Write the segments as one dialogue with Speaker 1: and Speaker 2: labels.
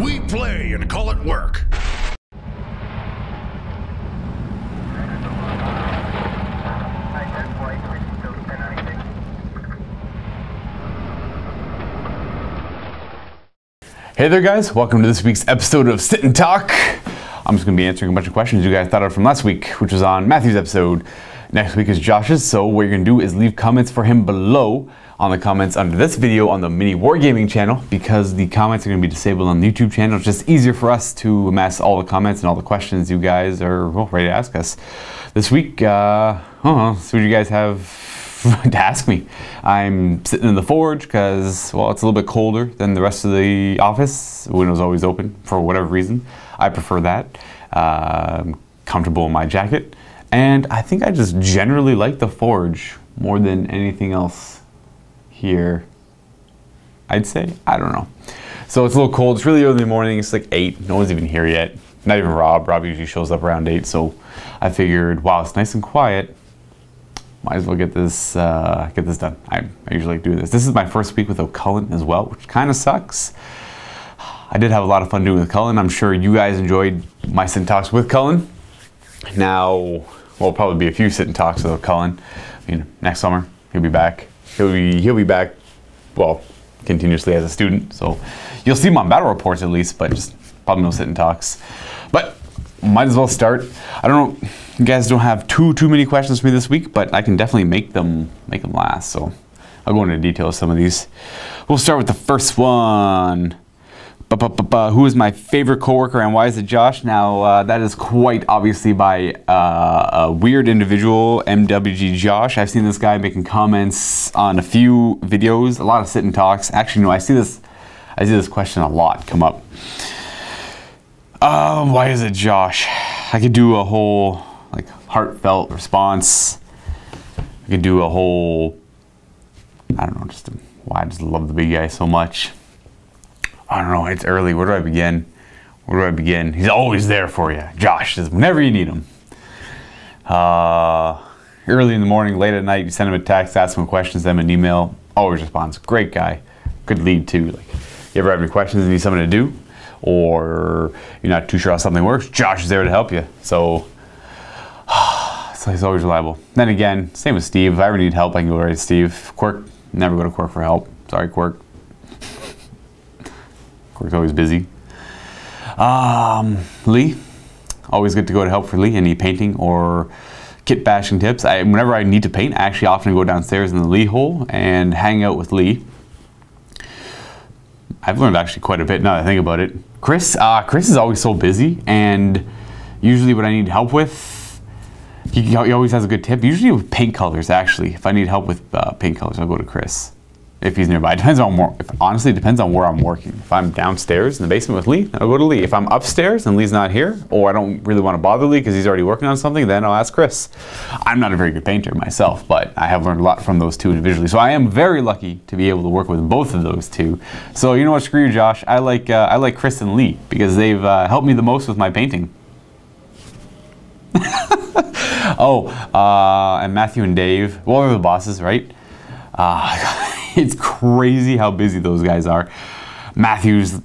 Speaker 1: We play and call it work.
Speaker 2: Hey there guys, welcome to this week's episode of Sit and Talk. I'm just going to be answering a bunch of questions you guys thought of from last week, which was on Matthew's episode. Next week is Josh's, so what you're going to do is leave comments for him below on the comments under this video on the MiniWarGaming channel, because the comments are going to be disabled on the YouTube channel. It's just easier for us to amass all the comments and all the questions you guys are ready to ask us. This week, I don't know, see what you guys have to ask me. I'm sitting in the forge because, well, it's a little bit colder than the rest of the office. The window's always open for whatever reason. I prefer that. I'm comfortable in my jacket. And I think I just generally like the forge more than anything else here, I'd say. I don't know. So it's a little cold. It's really early in the morning. It's like 8. No one's even here yet. Not even Rob. Rob usually shows up around 8. So I figured, wow, it's nice and quiet. Might as well get this done. I usually like doing this. This is my first week without Cullen as well, which kind of sucks. I did have a lot of fun doing with Cullen. I'm sure you guys enjoyed my sit and talks with Cullen. Now, well, probably be a few sit and talks without Cullen. I mean, next summer he'll be back. He'll be back, well, continuously as a student. So you'll see him on battle reports at least, but just probably no sit and talks. But might as well start. I don't know. You guys don't have too many questions for me this week, but I can definitely make them last. So I'll go into detail of some of these. We'll start with the first one. Who is my favorite coworker and why is it Josh? Now that is quite obviously by a weird individual, MWG Josh. I've seen this guy making comments on a few videos, a lot of sit and talks. Actually, no, I see this question a lot come up. Why is it Josh? I could do a whole like heartfelt response. I could do a whole, I don't know, just why I just love the big guy so much. I don't know, it's early. Where do I begin? Where do I begin? He's always there for you. Josh is whenever you need him. Early in the morning, late at night, you send him a text, ask him questions, send him an email. Always responds. Great guy. Good lead too. Like, you ever have any questions and need something to do? Or you're not too sure how something works? Josh is there to help you. So he's always reliable. Then again, same with Steve. If I ever need help, I can go right to Steve. Quirk, never go to Quirk for help. Sorry, Quirk. Quirk's always busy. Lee, always good to go to help for Lee. Any painting or kit bashing tips. Whenever I need to paint, I actually often go downstairs in the Lee hole and hang out with Lee. I've learned actually quite a bit now that I think about it. Chris is always so busy, and usually what I need help with, he always has a good tip. Usually with paint colors, actually. If I need help with paint colors, I'll go to Chris. If he's nearby. It depends on honestly, it depends on where I'm working. If I'm downstairs in the basement with Lee, I'll go to Lee. If I'm upstairs and Lee's not here, or I don't really want to bother Lee because he's already working on something, then I'll ask Chris. I'm not a very good painter myself, but I have learned a lot from those two individually. So I am very lucky to be able to work with both of those two. So you know what, screw you, Josh. I like Chris and Lee because they've helped me the most with my painting. And Matthew and Dave, well, they're the bosses, right? It's crazy how busy those guys are. Matthew's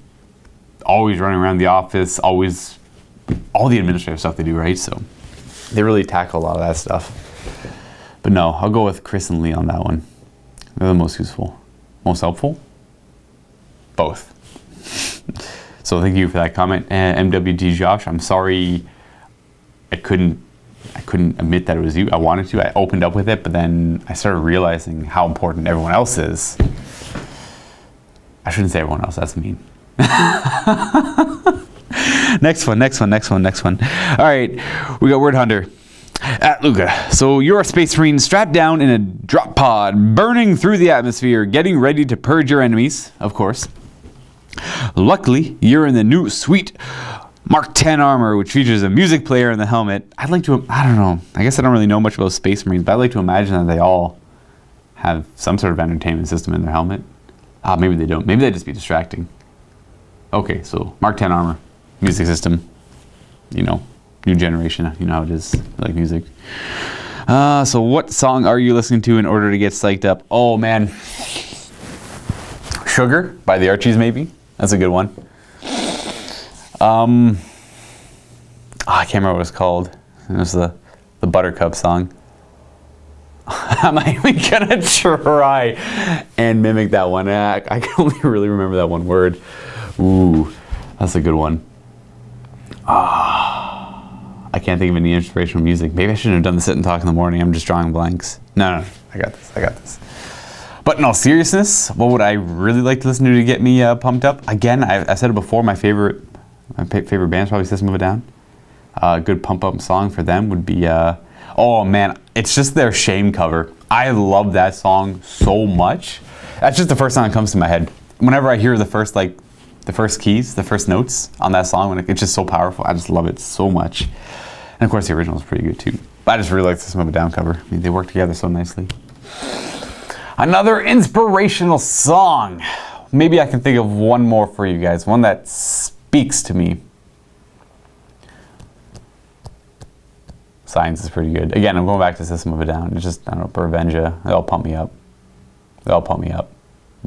Speaker 2: always running around the office, always, all the administrative stuff they do, right? So they really tackle a lot of that stuff. But no, I'll go with Chris and Lee on that one. They're the most useful. Most helpful? Both. So thank you for that comment. MWG Josh, I'm sorry I couldn't admit that it was you. I wanted to. I opened up with it, but then I started realizing how important everyone else is. I shouldn't say everyone else. That's mean. Next one. All right, we got Word Hunter at Luka. So you're a space marine strapped down in a drop pod, burning through the atmosphere, getting ready to purge your enemies, of course. Luckily, you're in the new sweet Mark 10 armor, which features a music player in the helmet. I don't know. I guess I don't really know much about Space Marines, but I'd like to imagine that they all have some sort of entertainment system in their helmet. Maybe they don't. Maybe they'd just be distracting. Okay, so Mark 10 armor, music system, you know, new generation, you know how it is, like music. So what song are you listening to in order to get psyched up? Oh man, Sugar by the Archies maybe. That's a good one. I can't remember what it's called. It was the Buttercup song. I'm not even gonna try and mimic that one. I can only really remember that one word. Ooh, that's a good one. I can't think of any inspirational music. Maybe I shouldn't have done the sit and talk in the morning. I'm just drawing blanks. No, I got this. But in all seriousness, what would I really like to listen to get me pumped up? Again, I said it before, my favorite band's probably System of a Down. A good pump up song for them would be, oh man, it's just their Shame cover. I love that song so much. That's just the first song that comes to my head. Whenever I hear the first keys, the first notes on that song, it's just so powerful. I just love it so much. And of course the original is pretty good too. But I just really like the System of a Down cover. I mean, they work together so nicely. Another inspirational song. Maybe I can think of one more for you guys. One that speaks to me. Science is pretty good. Again, I'm going back to System of a Down. It's just, I don't know, Pervenja. They all pump me up.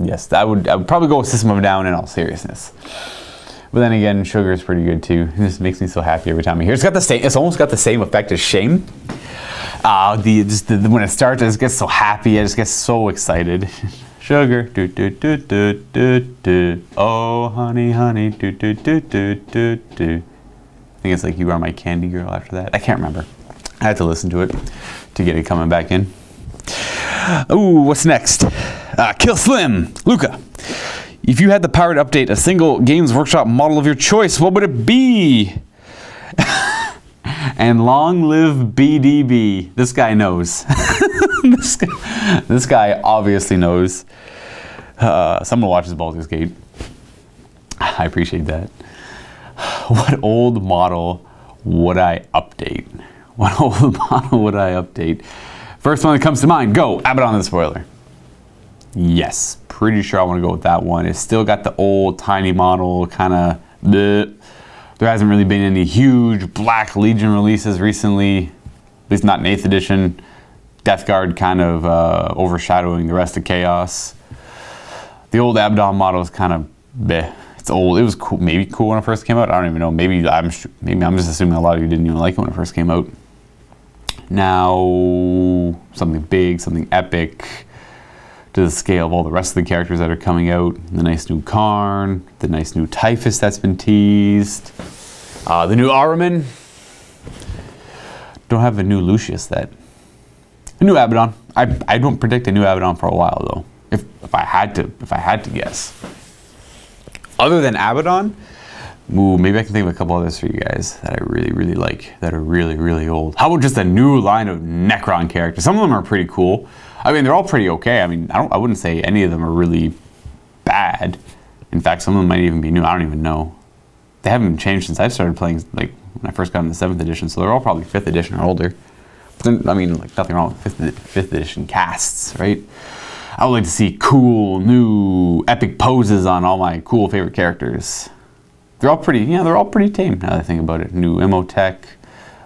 Speaker 2: Yes, I would probably go with System of a Down in all seriousnness. But then again, Sugar is pretty good too. It just makes me so happy every time I hear it. It's almost got the same effect as Shame. When it starts, I just get so happy. I just get so excited. Sugar, do do do do do do. Oh, honey, honey, do do do do do do. I think it's like You Are My Candy Girl after that. I can't remember. I had to listen to it to get it coming back in. Ooh, what's next? Kill Slim, Luka. If you had the power to update a single Games Workshop model of your choice, what would it be? And long live BDB. This guy knows. this guy obviously knows. Someone watches Baldur's Gate. I appreciate that. What old model would I update? What old model would I update? First one that comes to mind, go, Abaddon the Spoiler. Yes, pretty sure I want to go with that one. It's still got the old tiny model, kind of bleh. There hasn't really been any huge Black Legion releases recently, at least not in 8th edition. Death Guard kind of overshadowing the rest of Chaos. The old Abaddon model is kind of bleh. It's old. It was cool, maybe cool when it first came out. I don't even know. Maybe I'm just assuming a lot of you didn't even like it when it first came out. Now, something big, something epic, to the scale of all the rest of the characters that are coming out. The nice new Karn, the nice new Typhus that's been teased, the new Ahriman. Don't have a new Lucius yet. A new Abaddon. I don't predict a new Abaddon for a while though. If I had to guess. Other than Abaddon, ooh, maybe I can think of a couple others for you guys that I really like, that are really old. How about just a new line of Necron characters? Some of them are pretty cool. I mean, they're all pretty okay. I mean, I wouldn't say any of them are really bad. In fact, some of them might even be new. I don't even know. They haven't changed since I started playing, like, when I first got into 7th edition, so they're all probably 5th edition or older. But then, I mean, like, nothing wrong with 5th edition casts, right? I would like to see cool, new, epic poses on all my cool favorite characters. They're all pretty, they're all pretty tame now that I think about it. New Imhotech,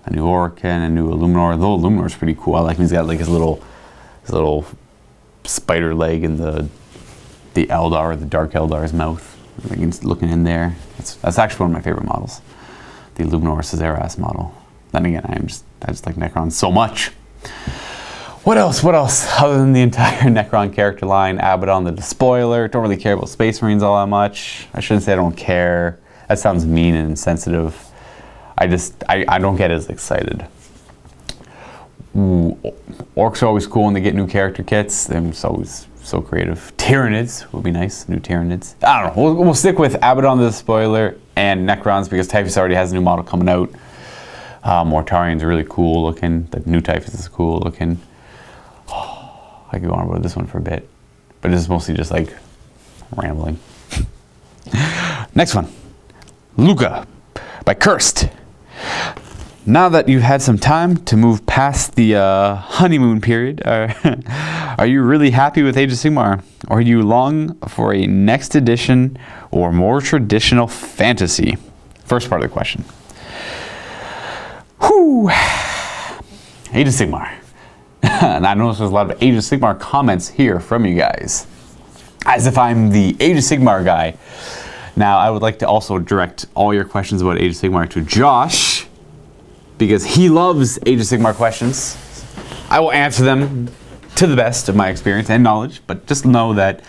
Speaker 2: a new Orkan, a new Illuminor. The old Illuminor's pretty cool. I like him. He's got like his little spider leg in the Eldar, the Dark Eldar's mouth. Like he's looking in there. That's actually one of my favorite models. The Illuminor Caesaras model. Then again, I just like Necron so much. What else? Other than the entire Necron character line, Abaddon the Despoiler. Don't really care about Space Marines all that much. I shouldn't say I don't care. That sounds mean and insensitive. I don't get as excited. Ooh, Orcs are always cool when they get new character kits. They're always so creative. Tyranids would be nice, new Tyranids. I don't know, we'll stick with Abaddon the Despoiler and Necrons because Typhus already has a new model coming out. Mortarians are really cool looking. The new Typhus is cool looking. I could go on about this one for a bit, but this is mostly just like rambling. Next one, Luka by Cursed. Now that you've had some time to move past the honeymoon period, are you really happy with Age of Sigmar? Or do you long for a next edition or more traditional fantasy? First part of the question. Whew. Age of Sigmar. And I noticed there's a lot of Age of Sigmar comments here from you guys. As if I'm the Age of Sigmar guy. Now, I would like to also direct all your questions about Age of Sigmar to Josh, because he loves Age of Sigmar questions. I will answer them to the best of my experience and knowledge, but just know that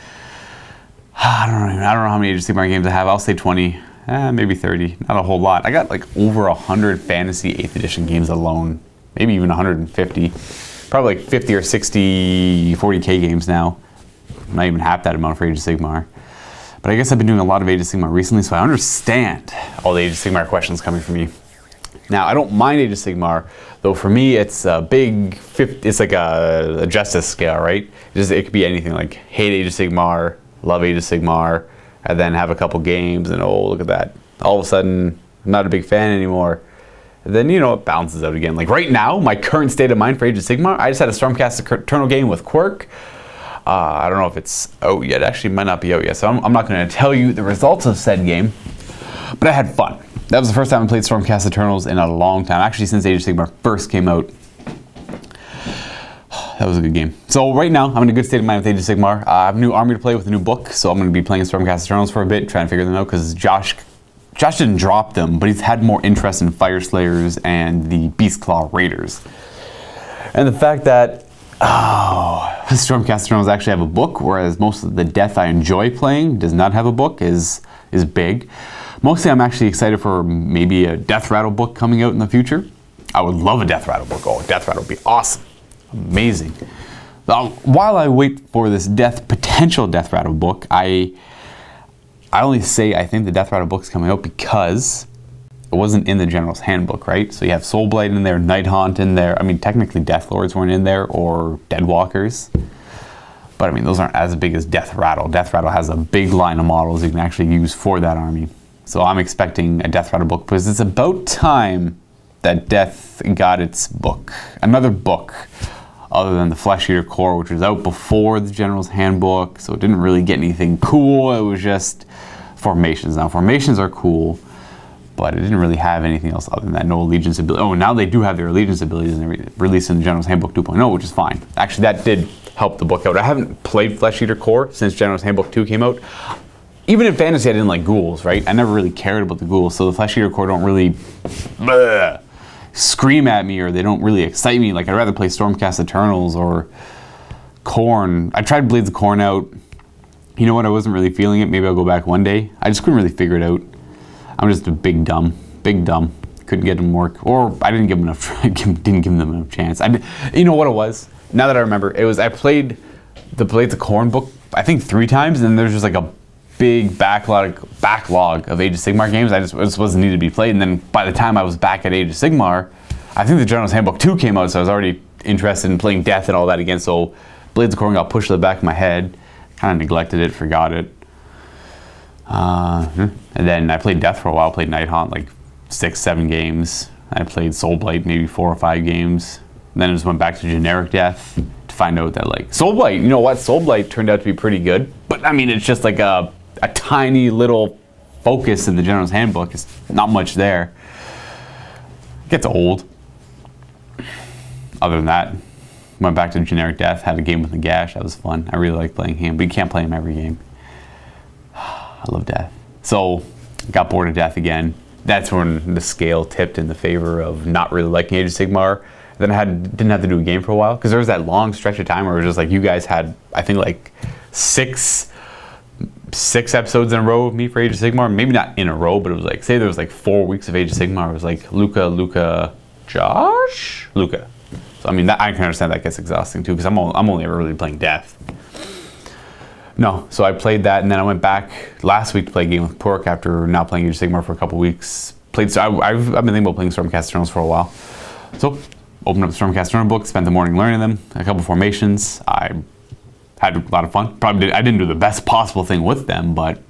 Speaker 2: I don't know how many Age of Sigmar games I have. I'll say 20, maybe 30, not a whole lot. I got like over 100 fantasy 8th edition games alone, maybe even 150. Probably like 50 or 60 40K games now. Not even half that amount for Age of Sigmar. But I guess I've been doing a lot of Age of Sigmar recently, so I understand all the Age of Sigmar questions coming from you. Now, I don't mind Age of Sigmar, though for me it's a big, it's like a justice scale, right? It could be anything, like hate Age of Sigmar, love Age of Sigmar, and then have a couple games and oh, look at that. All of a sudden, I'm not a big fan anymore. And then, you know, it balances out again. Like right now, my current state of mind for Age of Sigmar, I just had a Stormcast Eternal game with Quirk. I don't know if it's out yet. Actually, it might not be out yet, so I'm not going to tell you the results of said game. But I had fun. That was the first time I played Stormcast Eternals in a long time. Actually, since Age of Sigmar first came out. That was a good game. So right now, I'm in a good state of mind with Age of Sigmar. I have a new army to play with a new book, so I'm going to be playing Stormcast Eternals for a bit, trying to figure them out, because Josh didn't drop them, but he's had more interest in Fire Slayers and the Beastclaw Raiders. And the fact that Stormcast Eternals actually have a book, whereas most of the Death I enjoy playing does not have a book, is big. Mostly I'm actually excited for maybe a Death Rattle book coming out in the future. I would love a Death Rattle book. Oh, Death Rattle would be awesome. Amazing. While I wait for this potential Death Rattle book, I only say I think the Death Rattle book's coming out because it wasn't in the General's Handbook, right? So you have Soulblight in there, Nighthaunt in there. I mean, technically Death Lords weren't in there, or Deadwalkers. But I mean, those aren't as big as Death Rattle. Death Rattle has a big line of models you can actually use for that army. So I'm expecting a Death Rattle book, because it's about time that Death got its book. Another book, other than the Flesh Eater Core, which was out before the General's Handbook, so it didn't really get anything cool. It was just formations. Now, formations are cool, but it didn't really have anything else other than that. No allegiance ability. Oh, now they do have their allegiance abilities, and they're released in the General's Handbook 2.0, which is fine. Actually, that did help the book out. I haven't played Flesh Eater Core since General's Handbook 2 came out. Even in fantasy, I didn't like ghouls, right? I never really cared about the ghouls, so the Flesh Eater Core don't really scream at me, or they don't really excite me. Like, I'd rather play Stormcast Eternals or Khorne. I tried Blades of Khorne out. You know what? I wasn't really feeling it. Maybe I'll go back one day. I just couldn't really figure it out. I'm just a big dumb. Couldn't get them work, or I didn't give them enough. Didn't give them enough chance. You know what it was? Now that I remember, it was I played the Blades of Khorne book I think 3 times, and there's just like a big backlog of Age of Sigmar games. It just wasn't needed to be played. And then by the time I was back at Age of Sigmar, I think the General's Handbook 2 came out, so I was already interested in playing Death and all that again. So Blades of Khorne got pushed to the back of my head. Kind of neglected it, forgot it. And then I played Death for a while. Played Nighthaunt like 6-7 games. I played Soulblight maybe 4 or 5 games. And then I just went back to generic Death to find out that like Soulblight, you know what? Soulblight turned out to be pretty good. But I mean, it's just like a tiny little focus in the General's Handbook. It's not much there. It gets old. Other than that, went back to generic Death, had a game with Nagash. That was fun. I really like playing him, but you can't play him every game. I love Death. So, got bored of Death again. That's when the scale tipped in the favor of not really liking Age of Sigmar. Then I didn't have to do a game for a while, because there was that long stretch of time where it was just like, you guys had, I think like six episodes in a row of me for Age of Sigmar. Maybe not in a row, but it was like, say there was like 4 weeks of Age of Sigmar. It was like Luka, Josh? Luka. So I mean, I can understand that gets exhausting too, because I'm only ever really playing Death. No, so I played that, and then I went back last week to play a game with Pork after not playing Age of Sigmar for a couple weeks. I've been thinking about playing Stormcast Eternals for a while. So, opened up the Stormcast Eternal book, spent the morning learning them, a couple formations. I had a lot of fun. I didn't do the best possible thing with them, but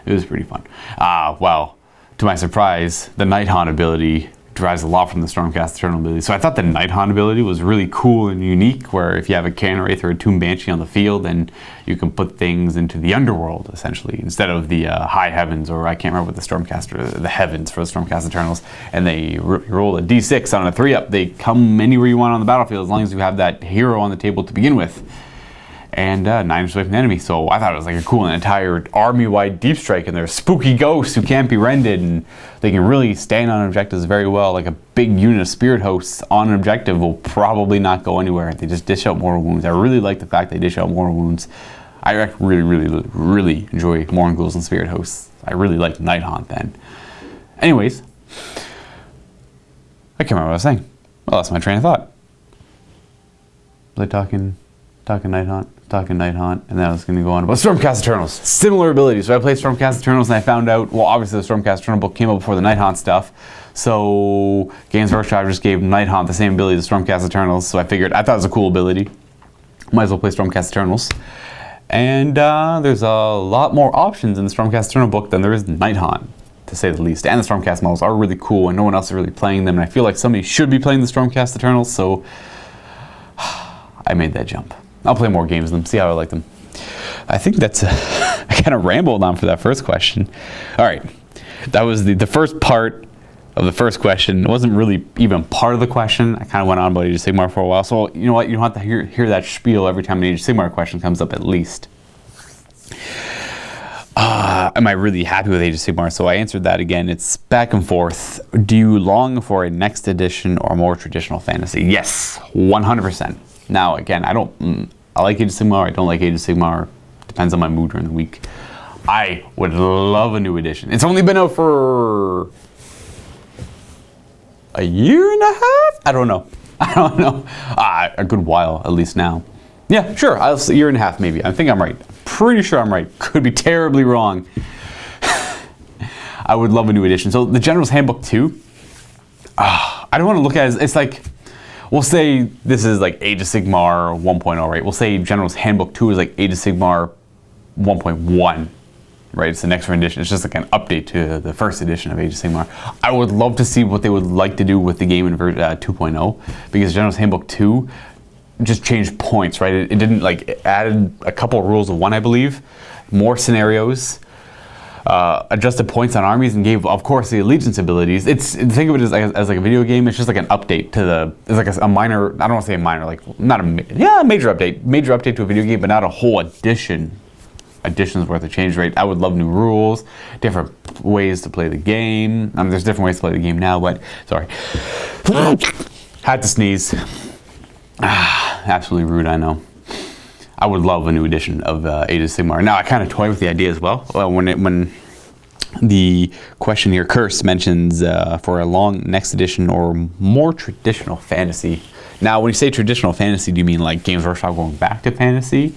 Speaker 2: it was pretty fun. Well, to my surprise, the Nighthaunt ability derives a lot from the Stormcast Eternal ability. So I thought the Nighthaunt ability was really cool and unique, where if you have a Cannon Wraith or a Tomb Banshee on the field, then you can put things into the underworld, essentially, instead of the high heavens, or I can't remember what the Stormcaster, the heavens for the Stormcast Eternals, and they roll a d6 on a 3-up. They come anywhere you want on the battlefield, as long as you have that hero on the table to begin with. and 9 inches away from the enemy. So I thought it was like a cool and entire army-wide deep strike, and there's spooky ghosts who can't be rended, and they can really stand on objectives very well. Like a big unit of spirit hosts on an objective will probably not go anywhere. They just dish out mortal wounds. I really like the fact they dish out mortal wounds. I really enjoy Morn Ghouls and spirit hosts. I really like Night Haunt then. Anyways, I can't remember what I was saying. Well, that's my train of thought. Was I talking Night Haunt, and then I was going to go on about Stormcast Eternals. Similar abilities. So I played Stormcast Eternals, and I found out, well, obviously the Stormcast Eternal book came out before the Night Haunt stuff. So Games Workshop just gave Night Haunt the same ability as Stormcast Eternals. So I figured, I thought it was a cool ability. Might as well play Stormcast Eternals. And there's a lot more options in the Stormcast Eternal book than there is Night Haunt, to say the least. And the Stormcast models are really cool, and no one else is really playing them. And I feel like somebody should be playing the Stormcast Eternals, so I made that jump. I'll play more games with them, see how I like them. I think that's I kind of rambled on for that first question. All right, that was the first part of the first question. It wasn't really even part of the question. I kind of went on about Age of Sigmar for a while. So you know what? You don't have to hear that spiel every time an Age of Sigmar question comes up, at least. Am I really happy with Age of Sigmar? So I answered that again. It's back and forth. Do you long for a next edition or more traditional fantasy? Yes, 100%. Now, again, I like Age of Sigmar, I don't like Age of Sigmar. Depends on my mood during the week. I would love a new edition. It's only been out for a year and a half? I don't know. A good while, at least now. Yeah, sure, a year and a half maybe. I think I'm right. Pretty sure I'm right. Could be terribly wrong. I would love a new edition. So the General's Handbook 2, I don't want to look at it as, it's like, we'll say this is like Age of Sigmar 1.0, right? We'll say General's Handbook 2 is like Age of Sigmar 1.1, right? It's the next rendition. It's just like an update to the first edition of Age of Sigmar. I would love to see what they would like to do with the game in 2.0, because General's Handbook 2 just changed points, right? It didn't, like, it added a couple of rules of 1, I believe, more scenarios, adjusted points on armies, and gave, of course, the allegiance abilities. Think of it as like a video game. It's just like an update to the, it's like a minor, I don't want to say a minor, like not a major update to a video game, but not a whole addition's worth of change, right? I would love new rules, different ways to play the game. I mean, there's different ways to play the game now, but sorry, had to sneeze. Absolutely rude, I know. I would love a new edition of Age of Sigmar. Now, I kind of toy with the idea as well. When the question here, Curse, mentions for a long next edition or more traditional fantasy. Now, when you say traditional fantasy, do you mean like Games Workshop going back to fantasy?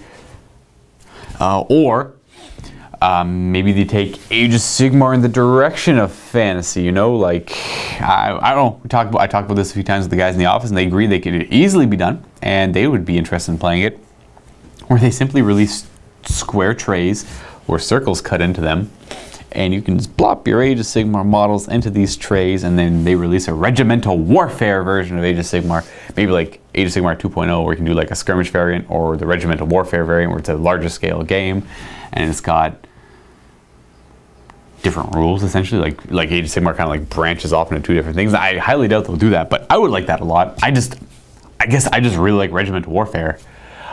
Speaker 2: Or maybe they take Age of Sigmar in the direction of fantasy, you know? Like, I don't know. I talked about this a few times with the guys in the office, and they agreed they could easily be done, and they would be interested in playing it. Or they simply release square trays or circles cut into them, and you can just plop your Age of Sigmar models into these trays, and then they release a regimental warfare version of Age of Sigmar, maybe like Age of Sigmar 2.0, where you can do like a skirmish variant, or the regimental warfare variant, where it's a larger scale game, and it's got different rules, essentially, like Age of Sigmar kind of like branches off into 2 different things. I highly doubt they'll do that, but I would like that a lot. I guess I just really like regimental warfare.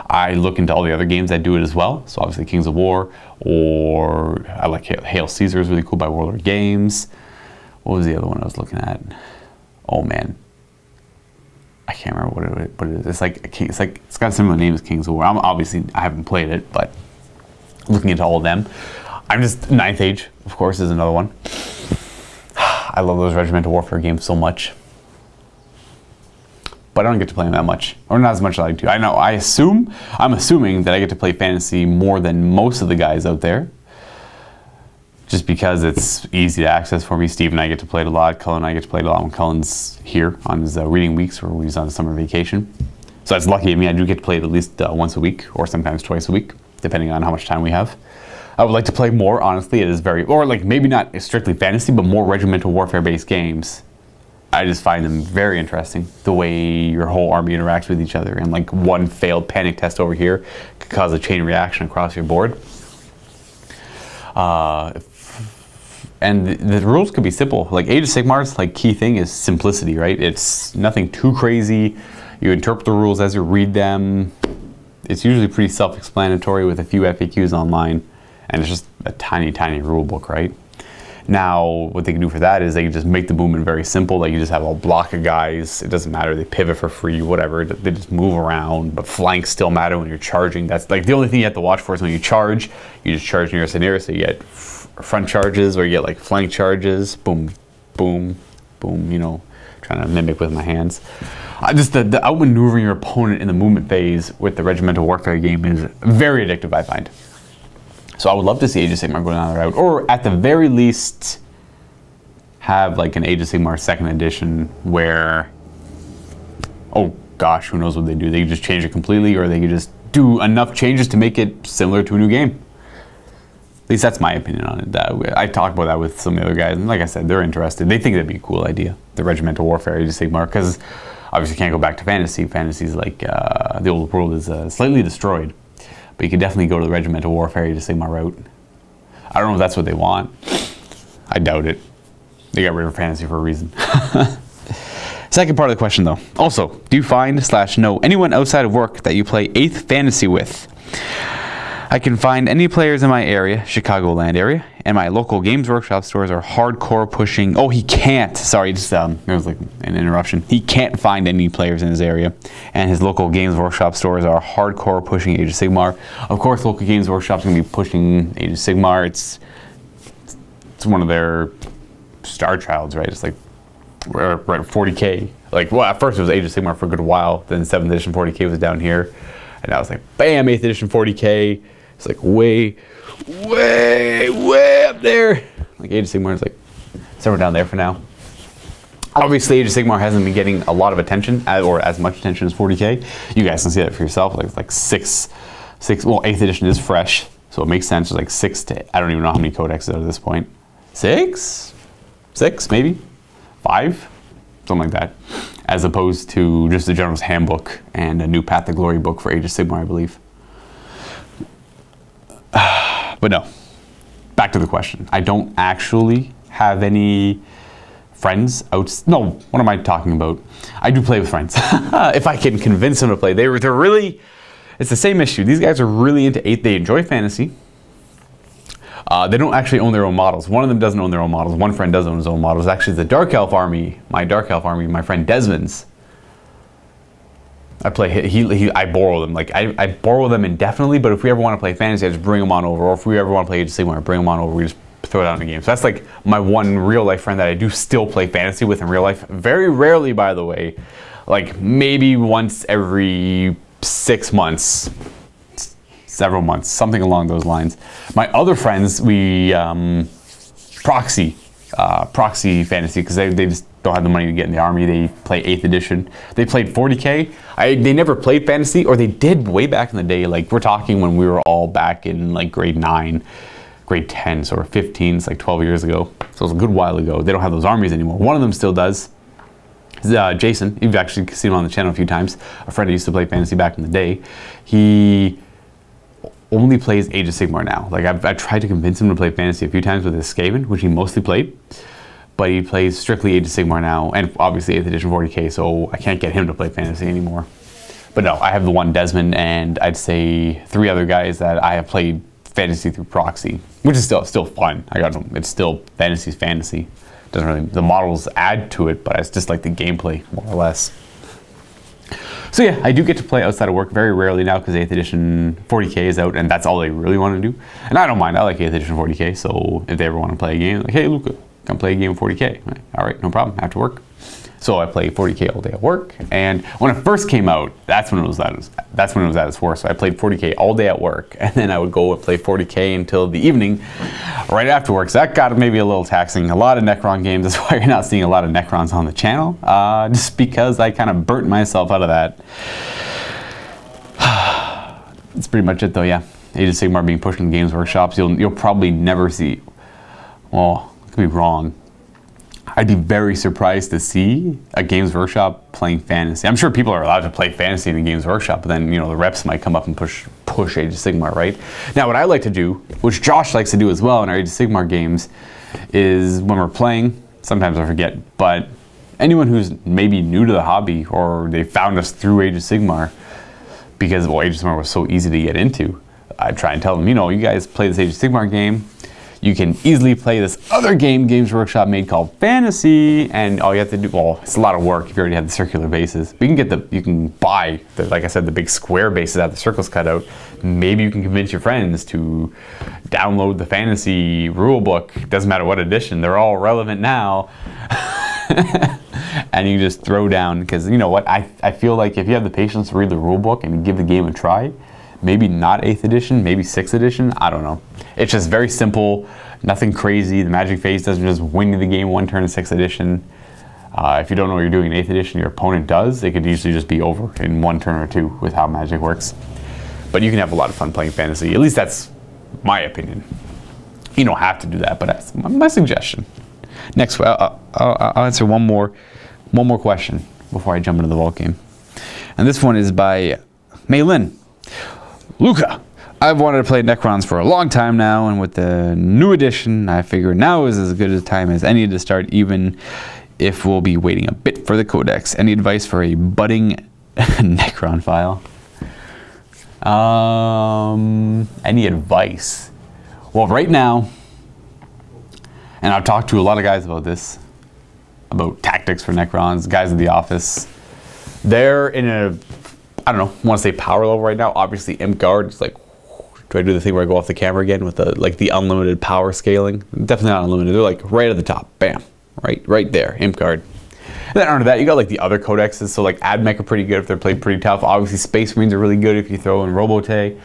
Speaker 2: I look into all the other games that do it as well. So obviously Kings of War, or I like Hail Caesar is really cool by Warlord Games. What was the other one I was looking at? Oh man, I can't remember what it is. It's got a similar name as Kings of War. Obviously I haven't played it, but looking into all of them. I'm just, Ninth Age, of course, is another one. I love those regimental warfare games so much. But I don't get to play them that much, or not as much as I like to. I know, I'm assuming that I get to play fantasy more than most of the guys out there, just because it's easy to access for me. Steve and I get to play it a lot. Cullen and I get to play it a lot when Cullen's here on his reading weeks, or when he's on summer vacation. So that's lucky of me. I do get to play it at least once a week, or sometimes twice a week, depending on how much time we have. I would like to play more, honestly. It is very, or like maybe not strictly fantasy, but more regimental warfare based games. I just find them very interesting, the way your whole army interacts with each other, and like one failed panic test over here could cause a chain reaction across your board. And the rules could be simple. Like Age of Sigmar's like key thing is simplicity, right? It's nothing too crazy. You interpret the rules as you read them. It's usually pretty self-explanatory with a few FAQs online, and it's just a tiny, tiny rule book, right? Now, what they can do for that is they can just make the movement very simple. Like you just have a block of guys. It doesn't matter. They pivot for free, whatever. They just move around, but flanks still matter when you're charging. That's like the only thing you have to watch for is when you charge, you just charge nearest and nearest. So you get front charges or you get like flank charges. Boom, boom, boom, you know, trying to mimic with my hands. Just the outmaneuvering your opponent in the movement phase with the regimental warfare game is very addictive, I find. So I would love to see Age of Sigmar go down that route, or at the very least have like an Age of Sigmar 2nd edition where, oh gosh, who knows what they do. They could just change it completely, or they could just do enough changes to make it similar to a new game. At least that's my opinion on it. I talked about that with some of the other guys, and like I said, they're interested. They think that'd be a cool idea, the regimental warfare Age of Sigmar, because obviously can't go back to fantasy. Fantasy's like, the old world is slightly destroyed. But you could definitely go to the regimental warfare Age of Sigmar route. I don't know if that's what they want. I doubt it. They got rid of fantasy for a reason. Second part of the question though. Also, do you find / know anyone outside of work that you play 8th fantasy with? I can find any players in my area, Chicagoland area, and my local Games Workshop stores are hardcore pushing. Oh, he can't. Sorry, just there was like an interruption. He can't find any players in his area, and his local Games Workshop stores are hardcore pushing Age of Sigmar. Of course, local Games Workshop's gonna be pushing Age of Sigmar. It's one of their star childs, right? It's like we're at 40K. Like, well, at first it was Age of Sigmar for a good while. Then 7th edition 40K was down here, and I was like, bam, 8th edition 40K. It's like way up there. Like Age of Sigmar is like somewhere down there for now. Obviously, Age of Sigmar hasn't been getting a lot of attention, or as much attention as 40K. You guys can see that for yourself. Like six. Well, 8th edition is fresh, so it makes sense. There's like 6 to, I don't even know how many codexes are at this point. 6 maybe, 5, something like that. As opposed to just the General's Handbook and a new Path to Glory book for Age of Sigmar, I believe. But no, back to the question. I don't actually have any friends out. No, what am I talking about? I do play with friends. If I can convince them to play. They're really, it's the same issue. These guys are really into 8th. They enjoy fantasy. They don't actually own their own models. One of them doesn't own their own models. One friend does own his own models. Actually, the Dark Elf army, my friend Desmond's. I borrow them. Like I borrow them indefinitely, but if we ever want to play fantasy, I just bring them on over. Or if we ever want to play Age of Sigmar, I bring them on over. We just throw it out in a game. So that's like my one real life friend that I do still play fantasy with in real life. Very rarely, by the way. Like maybe once every 6 months, several months, something along those lines. My other friends, we proxy fantasy, because they just don't have the money to get in the army. They play 8th edition. They played 40K. They never played fantasy, or they did way back in the day. Like we're talking when we were all back in like grade 9, grade 10, so we're 15. It's like 12 years ago. So it was a good while ago. They don't have those armies anymore. One of them still does. Jason, you've actually seen him on the channel a few times. A friend who used to play fantasy back in the day. He only plays Age of Sigmar now. Like I've tried to convince him to play fantasy a few times with his Skaven, which he mostly played. But he plays strictly Age of Sigmar now, and obviously 8th edition 40K, so I can't get him to play fantasy anymore. But no, I have the one Desmond, and I'd say 3 other guys that I have played fantasy through proxy, which is still fun. I got them. It's still fantasy's fantasy. Doesn't really, the models add to it, but it's just like the gameplay more or less. So yeah, I do get to play outside of work very rarely now because 8th edition 40K is out, and that's all they really want to do. And I don't mind. I like 8th edition 40K, so if they ever want to play a game, like, hey Luka, come play a game of 40K. All right, no problem, after work. So I play 40K all day at work, and when it first came out, that's when it was at its worst. So I played 40K all day at work, and then I would go and play 40K until the evening, right after work. So that got maybe a little taxing. A lot of Necron games. That's why you're not seeing a lot of Necrons on the channel, just because I kind of burnt myself out of that. That's pretty much it, though. Yeah, Age of Sigmar being pushed in the Games Workshops. You'll probably never see. Well, I could be wrong. I'd be very surprised to see a Games Workshop playing fantasy. I'm sure people are allowed to play fantasy in the Games Workshop, but then, you know, the reps might come up and push Age of Sigmar, right? Now, what I like to do, which Josh likes to do as well in our Age of Sigmar games, is when we're playing, sometimes I forget, but anyone who's maybe new to the hobby or they found us through Age of Sigmar, because, well, Age of Sigmar was so easy to get into. I try and tell them, you know, you guys play this Age of Sigmar game, you can easily play this other game Games Workshop made called Fantasy, and all you have to do, well, it's a lot of work if you already have the circular bases. But you can buy, like I said, the big square bases that have the circles cut out. Maybe you can convince your friends to download the Fantasy rulebook. Doesn't matter what edition, they're all relevant now. And you just throw down, because you know what, I feel like if you have the patience to read the rulebook and give the game a try, maybe not 8th edition, maybe 6th edition, I don't know. It's just very simple, nothing crazy. The magic phase doesn't just win you the game one turn in 6th edition. If you don't know what you're doing in 8th edition, your opponent does, it could usually just be over in one turn or two with how magic works. But you can have a lot of fun playing Fantasy, at least that's my opinion. You don't have to do that, but that's my suggestion. Next, I'll answer one more question before I jump into the vault game. And this one is by Maylin. Luka, I've wanted to play Necrons for a long time now, and with the new edition, I figure now is as good a time as any to start, even if we'll be waiting a bit for the codex. Any advice for a budding Necron file? Any advice? Well, right now, and I've talked to a lot of guys about this, about tactics for Necrons, guys at the office. They're in a, I don't know, I want to say power level right now. Obviously, Imp Guard is like, do I do the thing where I go off the camera again with the like the unlimited power scaling? Definitely not unlimited. They're like right at the top. Bam. Right there. Imp Guard. And then under that, you got like the other codexes. So like Admech are pretty good if they're played pretty tough. Obviously, Space Marines are really good if you throw in Robote.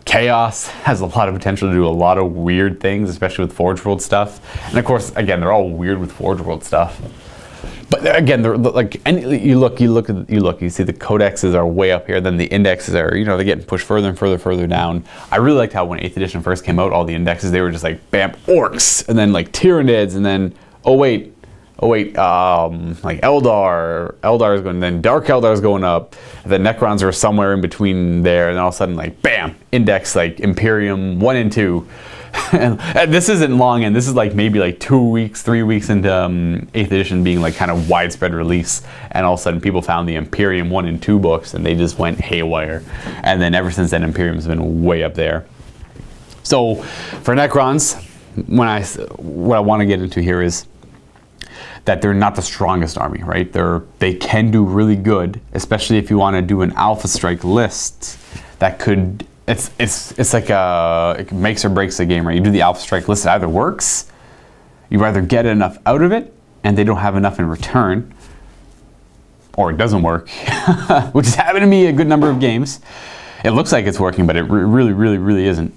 Speaker 2: Chaos has a lot of potential to do a lot of weird things, especially with Forge World stuff. And of course, again, they're all weird with Forge World stuff. But again, they're like, and you see the codexes are way up here, then the indexes are, you know, they're getting pushed further and further down. I really liked how when 8th edition first came out, all the indexes, they were just like, bam, orcs, and then like Tyranids, and then, like Eldar is going, then Dark Eldar is going up, the Necrons are somewhere in between there, and all of a sudden, like, bam, index, like Imperium 1 and 2. And this isn't long, and this is like maybe like 2 weeks, 3 weeks into 8th edition being like kind of widespread release, and all of a sudden people found the Imperium 1 and 2 books, and they just went haywire. And then ever since then, Imperium's been way up there. So for Necrons, what I want to get into here is that they're not the strongest army, right? They can do really good, especially if you want to do an Alpha Strike list that could, it's like it makes or breaks the game, right? You do the Alpha Strike list, it either works, you either get enough out of it and they don't have enough in return, or it doesn't work, which has happened to me a good number of games. It looks like it's working, but it really isn't.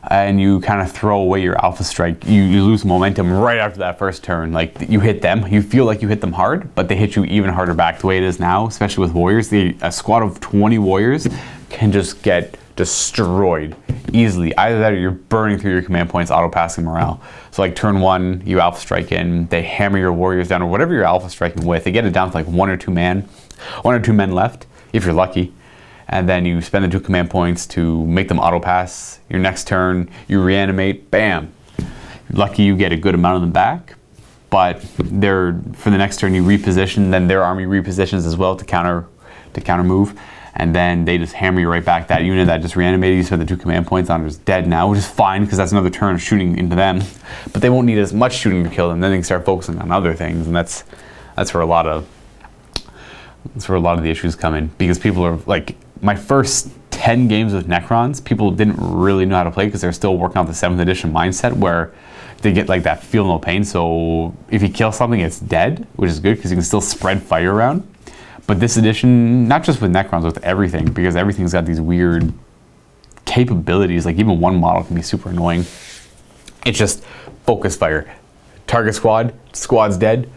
Speaker 2: And you kind of throw away your Alpha Strike. You lose momentum right after that first turn. Like, you hit them, you feel like you hit them hard, but they hit you even harder back the way it is now, especially with warriors. A squad of 20 warriors can just get destroyed easily. Either that or you're burning through your command points, auto-passing morale. So like turn 1, you Alpha Strike in, they hammer your warriors down, or whatever you're Alpha Striking with. They get it down to like 1 or 2 men left, if you're lucky. And then you spend the 2 command points to make them auto-pass. Your next turn, you reanimate, bam. Lucky you get a good amount of them back, but for the next turn you reposition, then their army repositions as well to counter move, and then they just hammer you right back. That unit that just reanimated, you spend the 2 command points on, is dead now, which is fine because that's another turn of shooting into them, but they won't need as much shooting to kill them. Then they can start focusing on other things, and that's where a lot of the issues come in, because people are like, my first 10 games with Necrons, people didn't really know how to play because they're still working out the 7th edition mindset where they get like that feel no pain. So if you kill something, it's dead, which is good because you can still spread fire around. But this edition, not just with Necrons, with everything, because everything's got these weird capabilities. Like even one model can be super annoying. It's just focus fire. Target squad, squad's dead,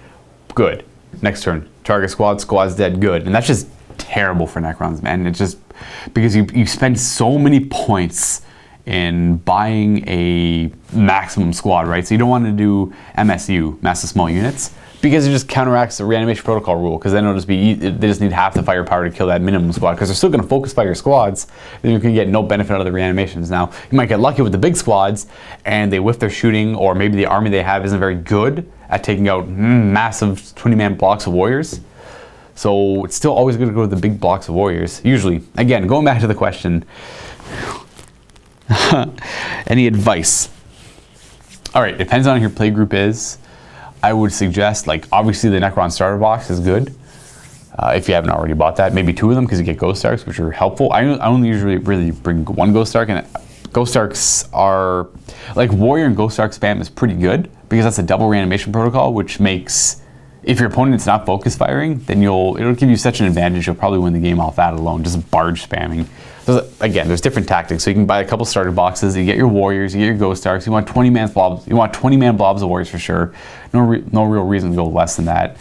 Speaker 2: good. Next turn, target squad, squad's dead, good. And that's just terrible for Necrons, man. It's just because you spend so many points in buying a maximum squad, right? So you don't want to do MSU, massive small units, because it just counteracts the reanimation protocol rule, because then it'll just be, they just need half the firepower to kill that minimum squad, because they're still going to focus fire squads, then you can get no benefit out of the reanimations. Now, you might get lucky with the big squads, and they whiff their shooting, or maybe the army they have isn't very good at taking out massive 20-man blocks of warriors. So it's still always good to go with the big blocks of warriors. Usually, again, going back to the question, any advice? All right, depends on who your play group is. I would suggest, like, obviously the Necron starter box is good. If you haven't already bought that, maybe 2 of them because you get Ghost Arcs, which are helpful. I only usually really bring 1 Ghost Arc, and Ghost Arcs are, like, Warrior and Ghost Arc spam is pretty good because that's a double reanimation protocol, which makes, if your opponent's not focus firing, then it'll give you such an advantage. You'll probably win the game off that alone, just barge spamming. So again, there's different tactics. So you can buy a couple starter boxes. You get your warriors, you get your ghost arcs. You want 20-man blobs. You want 20-man blobs of warriors for sure. No real reason to go less than that.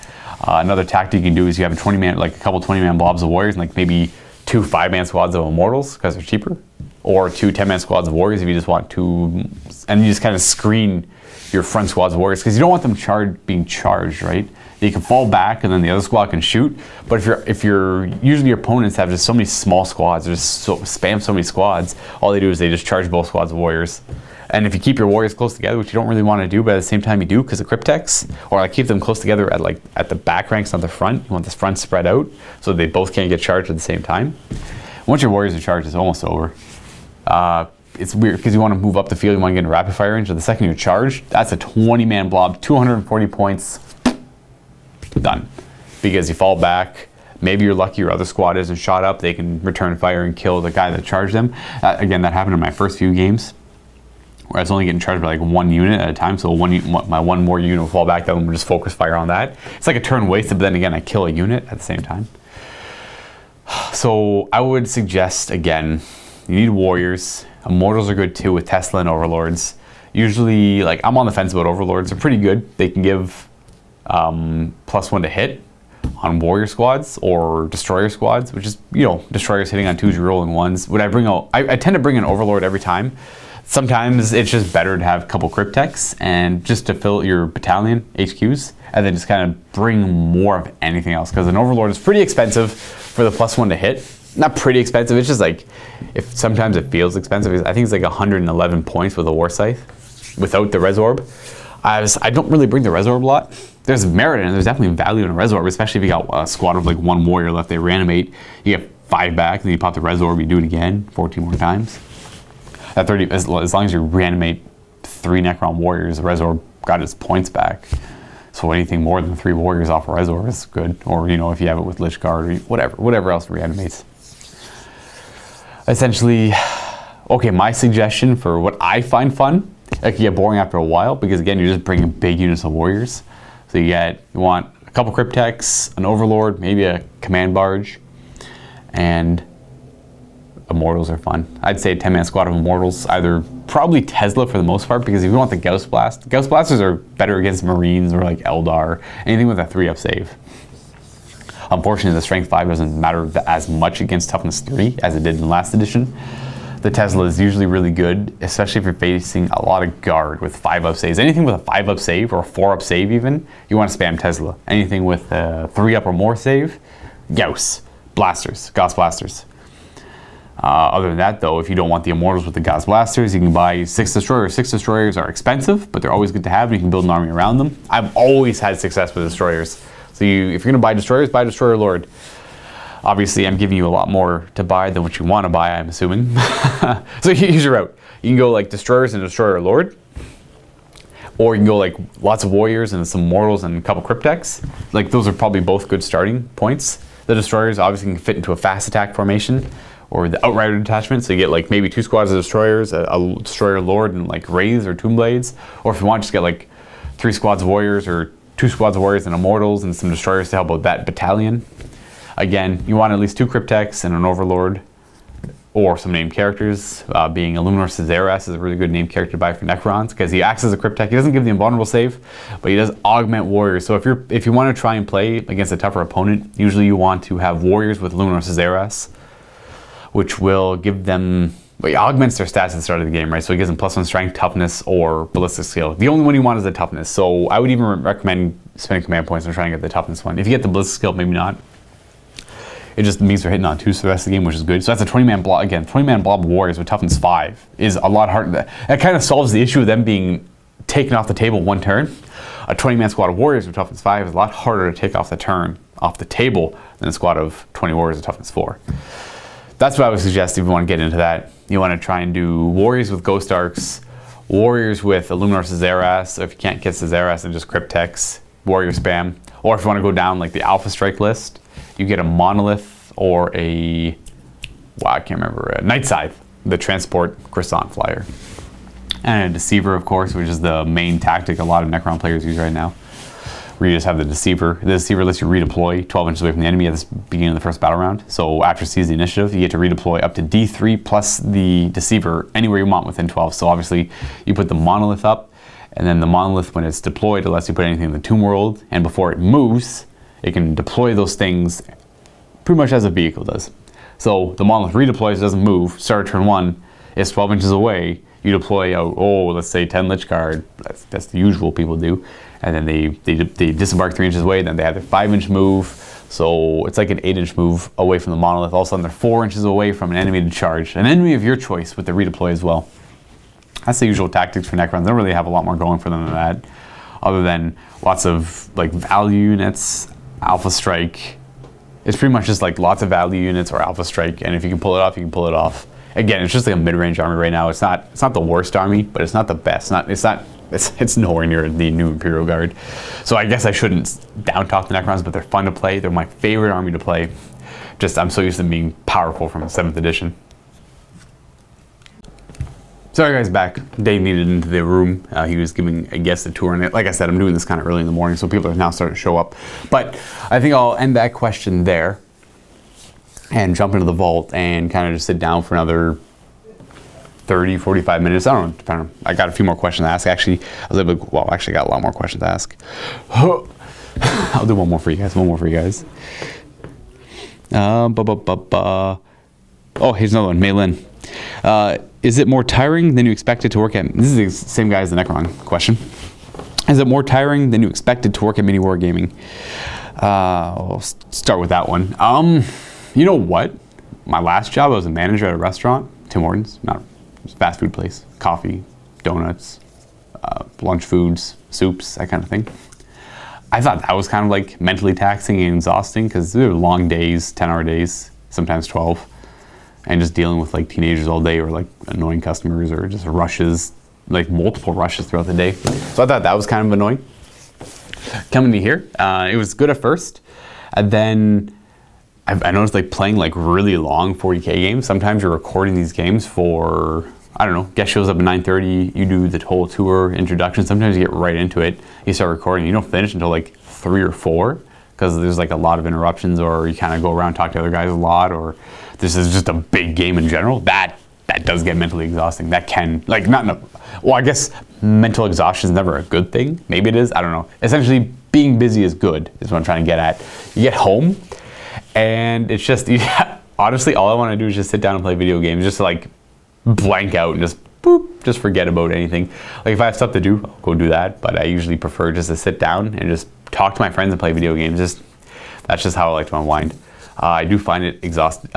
Speaker 2: Another tactic you can do is you have a 20-man, like a couple 20-man blobs of warriors, and like maybe 2 5-man squads of immortals because they're cheaper, or 2 10-man squads of warriors if you just want 2, and you just kind of screen your front squads of warriors because you don't want them being charged, right? You can fall back and then the other squad can shoot. But if you're usually your opponents have just so many small squads, they just spam so many squads. All they do is they just charge both squads of warriors. And if you keep your warriors close together, which you don't really want to do, but at the same time you do because of Cryptex, or like keep them close together at the back ranks, not the front. You want the front spread out so they both can't get charged at the same time. Once your warriors are charged, it's almost over. It's weird because you want to move up the field, you want to get into rapid fire range. So the second you're charged, that's a 20-man blob, 240 points. Done. Because you fall back, maybe you're lucky your other squad isn't shot up, they can return fire and kill the guy that charged them. Again, that happened in my first few games where I was only getting charged by like 1 unit at a time, so my 1 more unit will fall back, that one will just focus fire on that. It's like a turn wasted, but then again I kill a unit at the same time. So I would suggest, again, you need warriors. Immortals are good too with Tesla and Overlords. Usually, like, I'm on the fence about Overlords. They're pretty good. They can give +1 to hit on warrior squads or destroyer squads, which is, you know, destroyers hitting on 2s, you're rolling 1s. Would I bring I tend to bring an Overlord every time. Sometimes it's just better to have a couple Cryptex and just to fill your battalion HQs, and then just kind of bring more of anything else, because an Overlord is pretty expensive for the +1 to hit. Not pretty expensive, it's just like, if sometimes it feels expensive. I think it's like 111 points with a War Scythe without the Res Orb. I don't really bring the Res Orb a lot. There's merit in it, there's definitely value in a Res Orb, especially if you got a squad of like 1 warrior left, they reanimate, you get 5 back, then you pop the Res Orb, you do it again 14 more times. That 30, as long as you reanimate 3 Necron warriors, the Res Orb got its points back. So anything more than 3 warriors off a Res Orb is good. Or, you know, if you have it with Lich Guard or whatever else reanimates. Essentially, okay, my suggestion for what I find fun, it can get boring after a while because again, you're just bringing big units of warriors. So you want a couple Cryptex, an Overlord, maybe a Command Barge, and Immortals are fun. I'd say a 10-man squad of Immortals, probably Tesla for the most part, because if you want the Gauss Blast, Gauss Blasters are better against Marines or like Eldar, anything with a 3-up save. Unfortunately, the Strength 5 doesn't matter as much against Toughness 3 as it did in the last edition. The Tesla is usually really good, especially if you're facing a lot of guard with 5-up saves. Anything with a 5-up save or a 4-up save even, you want to spam Tesla. Anything with a 3-up or more save, Gauss Blasters, Gauss Blasters. Other than that though, if you don't want the Immortals with the Gauss Blasters, you can buy 6 Destroyers. 6 Destroyers are expensive, but they're always good to have, and you can build an army around them. I've always had success with Destroyers. So if you're going to buy Destroyers, buy Destroyer Lord. Obviously, I'm giving you a lot more to buy than what you want to buy, I'm assuming. So here's your route. You can go like Destroyers and Destroyer Lord. Or you can go like lots of Warriors and some Mortals and a couple Cryptex. Like, those are probably both good starting points. The Destroyers obviously can fit into a fast attack formation or the Outrider detachment. So you get like maybe 2 squads of Destroyers, a Destroyer Lord, and like Wraiths or Tomb Blades. Or if you want, just get like 3 squads of Warriors or 2 squads of Warriors and Immortals and some Destroyers to help out that battalion. Again, you want at least 2 Cryptex and an Overlord, or some named characters. Being Illuminor Caesaris is a really good named character to buy for Necrons because he acts as a Cryptek. He doesn't give the invulnerable save, but he does augment Warriors. So if you want to try and play against a tougher opponent, usually you want to have Warriors with Illuminor Caesaris, which will give them, well, he augments their stats at the start of the game, right? So he gives them +1 strength, toughness, or ballistic skill. The only one you want is the toughness. So I would even recommend spending command points and trying to get the toughness one. If you get the ballistic skill, maybe not. It just means they're hitting on 2 for the rest of the game, which is good. So that's a 20-man blob. Again, 20-man blob Warriors with toughness 5 is a lot harder. That kind of solves the issue of them being taken off the table 1 turn. A 20-man squad of Warriors with toughness 5 is a lot harder to take off the turn off the table than a squad of 20 warriors of toughness 4. That's what I would suggest if you want to get into that. You want to try and do warriors with Ghost Arcs, warriors with Illuminar Cazaras, so if you can't get Cazaras, then just Cryptex, warrior spam. Or if you want to go down like the Alpha Strike list, you get a Monolith or a, wow, I can't remember, a Night Scythe, the Transport Croissant Flyer. And a Deceiver, of course, which is the main tactic a lot of Necron players use right now. Where you just have the Deceiver. The Deceiver lets you redeploy 12 inches away from the enemy at the beginning of the first battle round. So after seize the initiative, you get to redeploy up to D3 plus the Deceiver anywhere you want within 12. So obviously you put the Monolith up, and then the Monolith, when it's deployed, it lets you put anything in the Tomb World, and before it moves, it can deploy those things pretty much as a vehicle does. So the Monolith redeploys, it doesn't move, start turn 1, it's 12 inches away, you deploy out, let's say 10 Lich Guard, that's the usual people do, and then they disembark 3 inches away, then they have their 5-inch move, so it's like an 8-inch move away from the Monolith. All of a sudden they're 4 inches away from an enemy to charge, an enemy of your choice with the redeploy as well. That's the usual tactics for Necrons. They don't really have a lot more going for them than that, other than lots of like value units, Alpha Strike. It's pretty much just like lots of value units or Alpha Strike, and if you can pull it off, you can pull it off. Again, it's just like a mid-range army right now. It's not the worst army, but it's not the best. It's nowhere near the new Imperial Guard. So I guess I shouldn't down-talk the Necrons, but they're fun to play. They're my favorite army to play. Just I'm so used to them being powerful from 7th edition. Sorry guys, back. Dave needed into the room. He was giving a guest a tour, and like I said, I'm doing this kind of early in the morning, so people are now starting to show up. But I think I'll end that question there and jump into the vault and kind of just sit down for another 30, 45 minutes. I don't know, depending on, I got a few more questions to ask. Actually, I was able to, well, actually got a lot more questions to ask. I'll do one more for you guys, Oh, here's another one, Maylin. Is it more tiring than you expected to work at, this is the same guy as the Necron question. Is it more tiring than you expected to work at MiniWarGaming? I'll start with that one. You know what? My last job, I was a manager at a restaurant, Tim Hortons, not a fast food place, coffee, donuts, lunch foods, soups, that kind of thing. I thought that was kind of like mentally taxing and exhausting because they were long days, 10-hour days, sometimes 12. And just dealing with like teenagers all day or like annoying customers or just rushes, like multiple rushes throughout the day. So I thought that was kind of annoying. Coming to here, it was good at first. And then I noticed like playing like really long 40K games. Sometimes you're recording these games for, I don't know, guest shows up at 9:30, you do the whole tour, introduction. Sometimes you get right into it, you start recording. You don't finish until like 3 or 4 because there's like a lot of interruptions, or you kind of go around, talk to other guys a lot, or this is just a big game in general. That does get mentally exhausting. That can, like, well, I guess mental exhaustion is never a good thing. Maybe it is, I don't know. Essentially, being busy is good, is what I'm trying to get at. You get home, and it's just, honestly, all I want to do is just sit down and play video games, just to, like, blank out and just, boop, just forget about anything. Like, if I have stuff to do, I'll go do that, but I usually prefer just to sit down and just talk to my friends and play video games. That's just how I like to unwind. I do find it exhausting.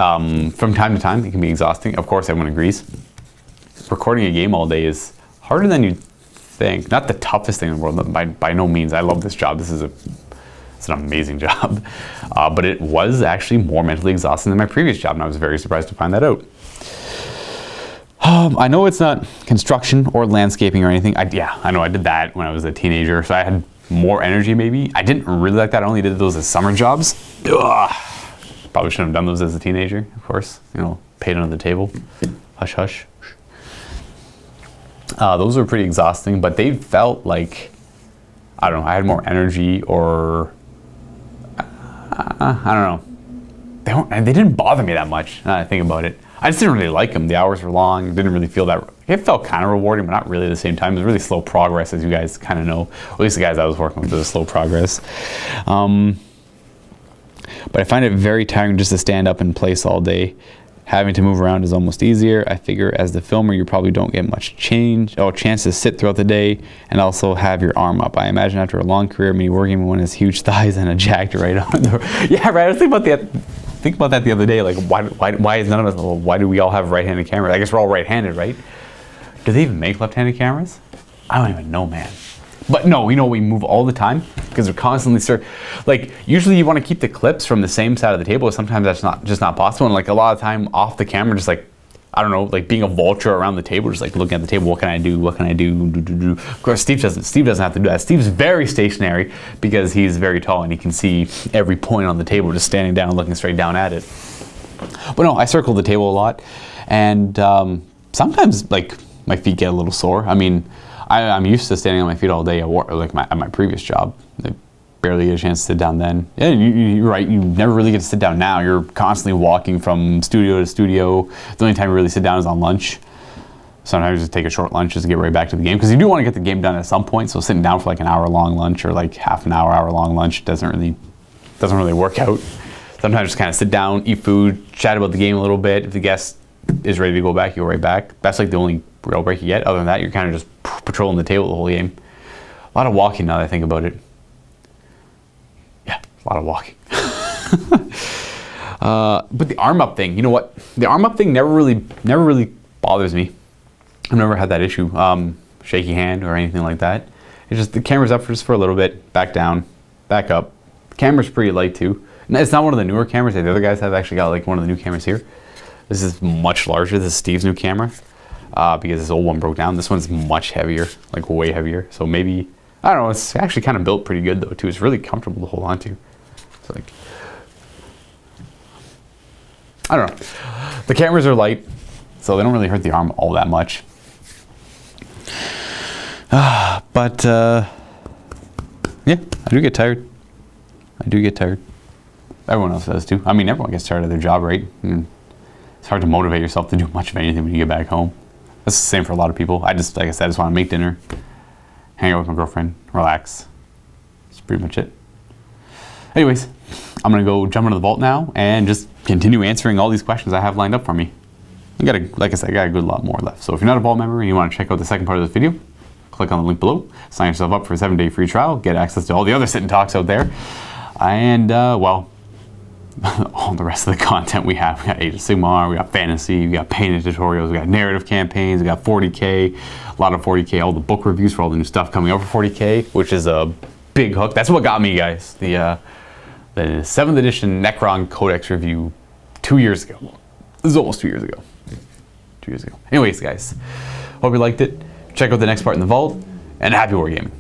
Speaker 2: From time to time, it can be exhausting. Of course, everyone agrees. Recording a game all day is harder than you'd think. Not the toughest thing in the world, by no means. I love this job. It's an amazing job. But it was actually more mentally exhausting than my previous job, and I was very surprised to find that out. I know it's not construction or landscaping or anything. Yeah, I know I did that when I was a teenager, so I had more energy maybe. I didn't really like that. I only did those as summer jobs. Ugh. Probably shouldn't have done those as a teenager, of course. You know, paid under the table. Hush, hush. Those were pretty exhausting, but they felt like, I don't know, I had more energy, or I don't know. They didn't bother me that much, now that I think about it. I just didn't really like them. The hours were long, didn't really feel that, it felt kind of rewarding, but not really at the same time. It was really slow progress, as you guys kind of know. At least the guys I was working with, it was slow progress. But I find it very tiring just to stand up in place all day. Having to move around is almost easier. I figure as the filmer, you probably don't get much chance to sit throughout the day and also have your arm up. I imagine after a long career, MiniWarGaming, one has huge thighs and a jacked right on. Yeah, right. I was thinking about that the other day. Like, why is none of us? Why do we all have right-handed cameras? I guess we're all right-handed, right? Do they even make left-handed cameras? I don't even know, man. But no, you know, we move all the time because we're constantly like, usually you want to keep the clips from the same side of the table. Sometimes that's just not possible. And like a lot of time off the camera, just like, I don't know, like being a vulture around the table, just like looking at the table. What can I do? What can I do? Of course, Steve doesn't have to do that. Steve's very stationary because he's very tall and he can see every point on the table, just standing down and looking straight down at it. But no, I circle the table a lot. And sometimes like my feet get a little sore. I mean, I'm used to standing on my feet all day at my previous job. I barely get a chance to sit down then. Yeah, you're right, you never really get to sit down now. You're constantly walking from studio to studio. The only time you really sit down is on lunch. Sometimes just take a short lunch just to get right back to the game, because you do want to get the game done at some point, so sitting down for like an hour-long lunch or like half an hour-long lunch doesn't really work out. Sometimes just kind of sit down, eat food, chat about the game a little bit. If the guest is ready to go back, you go right back. That's like the only real break you get. Other than that, you're kind of just patrolling the table the whole game. A lot of walking now that I think about it. Yeah, a lot of walking. But the arm up thing, you know what? The arm up thing never really bothers me. I've never had that issue. Shaky hand or anything like that. It's just the camera's up just for a little bit, back down, back up. The camera's pretty light too. And it's not one of the newer cameras. The other guys have actually got like one of the new cameras here. This is much larger. This is Steve's new camera. Because this old one broke down. This one's much heavier, like way heavier. So maybe, I don't know, it's actually kind of built pretty good though too. It's really comfortable to hold on to. It's like, I don't know. The cameras are light, so they don't really hurt the arm all that much. But yeah, I do get tired. Everyone else does too. I mean, everyone gets tired of their job, right? It's hard to motivate yourself to do much of anything when you get back home. That's the same for a lot of people. Like I said, I just want to make dinner, hang out with my girlfriend, relax. That's pretty much it. Anyways, I'm gonna go jump into the vault now and just continue answering all these questions I have lined up for me. Like I said, I got a good lot more left. So if you're not a vault member and you want to check out the second part of this video, click on the link below, sign yourself up for a 7-day free trial, get access to all the other sit and talks out there, and well, all the rest of the content we have. We got Age of Sigmar, we got fantasy, we got painted tutorials, we got narrative campaigns, we got 40K, a lot of 40K, all the book reviews for all the new stuff coming out for 40K, which is a big hook. That's what got me, guys. The 7th edition Necron Codex review 2 years ago. This is almost 2 years ago. 2 years ago. Anyways, guys, hope you liked it. Check out the next part in the vault, and happy wargaming.